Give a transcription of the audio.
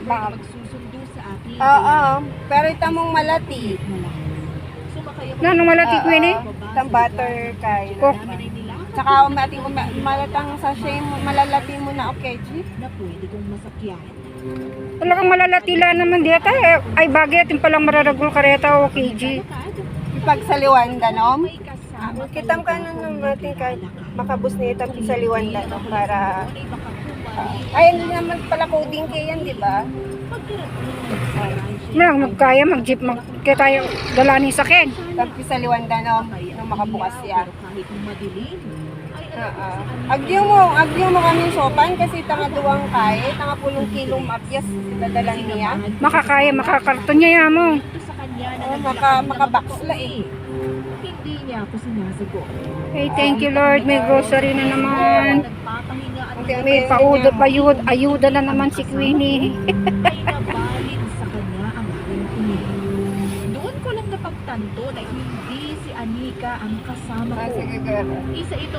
magsusundo sa akin. Oo, pero itamong malati. Sumakay ako. Nano malati ko ini? Itang butter kay. Coke. Tsaka umating malatang sachet mo, malalati mo na okay, G. Na pwede kong masakyan. Talagang malalatila naman dito. Ay bagay atin palang mararagol kareta o KG. Pag sa liwanda, no? Kitam ka nun ng ating kahit makabus na itam sa liwanda, no? Para... ay, hindi naman pala coding kayo yan, di ba? Magkaya mag-jeep kaya tayo dalani sa kin. Tapos sa liwanda, no? Nung makabukas siya. Kahit madilim. Agyo mo kami sopan kasi tanga duwang kaya, tanga 10 kilong mapyas dadalan niya. Makakaya, makakarton niya yan mo. Ito sa kanya na Makabaksla eh. Hindi niya ako sinasagot. Hey, thank you Lord. May grocery na naman. Nagpapahinga at May ayuda na naman si Queenie. ay nabalin sa kanya ang aking tingin. Doon ko lang napagtanto na hindi si Anika ang kasama ko. Sige, girl. Isa ito